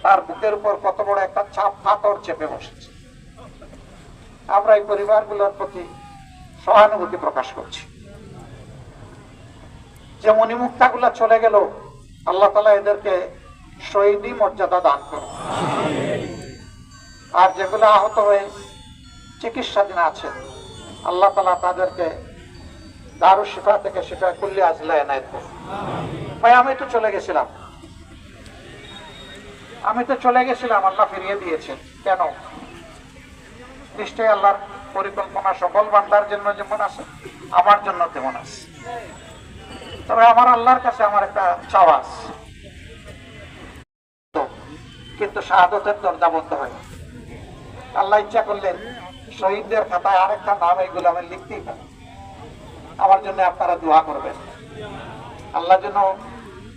তার বুকের উপর কত বড় একটা চাপ পাথর চেপে বসেছে। আমরা এই পরিবারগুলোর প্রতি সহানুভূতি প্রকাশ করছি। যে মণিমুক্তাগুলা চলে গেল, আল্লাহ তাআলা এদেরকে শহীদি মর্যাদা দান করুন। আর যেগুলো আহত হয়ে চিকিৎসাধীন আছে, আল্লাহ তাআলা তাদেরকে দারুশ শিফা থেকে শিফা কুল্লি আজলা এনায়েত করুন। ভাই আমি তো চলে গেছিলাম, আল্লাহ ফিরিয়ে দিয়েছেন। কেন? নিশ্চয়ই আল্লাহর পরিকল্পনা সকল বান্দার জন্য যেমন আছে, আমার জন্য তেমন আছে। তবে আমার আল্লাহর কাছে আমার একটা চাওয়া আছে, কিন্তু শাহাদতের দরজা বন্ধ হয়। আল্লাহ ইচ্ছা করলেন শহীদদের খাতায় আরেকটা নাম এইগুলো আমি লিখতেই পারি। আমার জন্য আপনারা দোয়া করবেন, আল্লাহ যেন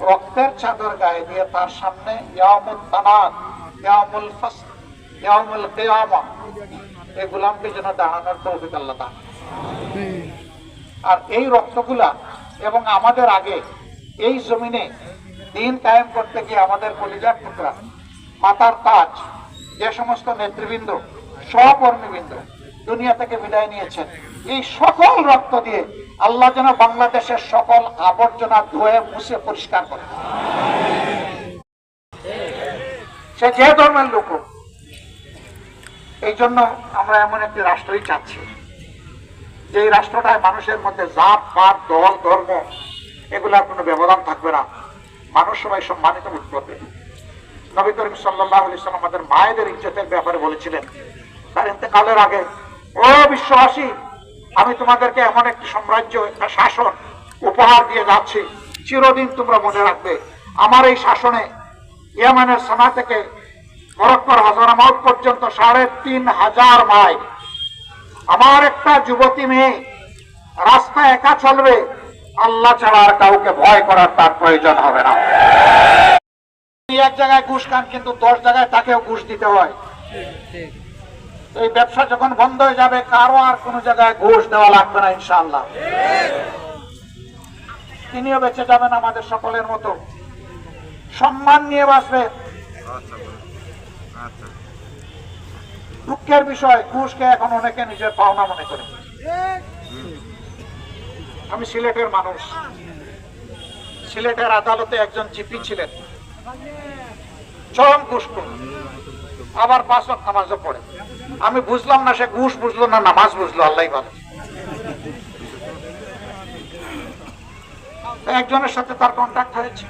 রক্তের চাদর গায়ে দিয়ে তার সামনে ইয়াউমুত তানাদ, ইয়াউমুল ফাসল, ইয়াউমুল কিয়ামা এই গোলামকে যেন দাঁড়ানোর তৌফিক আল্লাহ দান। আর এই রক্তগুলা এবং আমাদের আগে এই জমিনে দিন কায়েম করতে গিয়ে আমাদের কলিজার টুকরা, মাথার তাজ, যে সমস্ত নেতৃবৃন্দ, সহকর্মীবৃন্দ দুনিয়া থেকে বিদায় নিয়েছেন, এই সকল রক্ত দিয়ে আল্লাহ যেন বাংলাদেশের সকল আবর্জনা ধুয়ে মুছে পরিষ্কার করে, সে যে ধর্মের লোক। এই জন্য আমরা এমন একটি রাষ্ট্রই চাচ্ছি, যে এই রাষ্ট্রটায় মানুষের মধ্যে জাত পাত দল ধর্ম এগুলার কোনো ব্যবধান থাকবে না, মানুষ সবাই সম্মানিত বোধ করবে। নবী করিম সাল্লাল্লাহু আলাইহি ওয়াসাল্লাম আমাদের মায়েদের ইজ্জতের ব্যাপারে বলেছিলেন তার ইন্তেকালের আগে, ও বিশ্ববাসী, আমি তোমাদেরকে এমন একটি সাম্রাজ্য, একটা শাসন উপহার দিয়ে যাচ্ছি, চিরদিন তোমরা মনে রাখবে আমার এই শাসনে ইয়েমেনের সানা থেকে মরক্কোর হাজারামাউত পর্যন্ত ৩,৫০০ মাইল আমার একটা যুবতী মেয়ে রাস্তায় একা চলবে, আল্লাহ ছাড়া আর কাউকে ভয় করার তার প্রয়োজন হবে না। এক জায়গায় ঘুষ খান, কিন্তু 10 জায়গায় তাকেও ঘুষ দিতে হয়। এই ব্যবসা যখন বন্ধ হয়ে যাবে, কারো আর কোন জায়গায় ঘুষ দেওয়া লাগবে না ইনশাআল্লাহ। তিনিও বেঁচে যাবেন আমাদের সকলের মতো, সম্মান নিয়ে বাঁচবে। দুঃখের বিষয়, ঘুষকে এখন অনেকে নিজের পাওনা মনে করে। আমি সিলেটের মানুষ, সিলেটের আদালতে একজন জিপি ছিলেন, চরম ঘুষখোর, আবার 5 ওয়াক্ত নামাজও পড়ে। আমি বুঝলাম না সে ঘুষ বুঝলো না নামাজ বুঝলো, আল্লাহই ভালো। একজনের সাথে তার কন্ট্যাক্ট হয়েছে,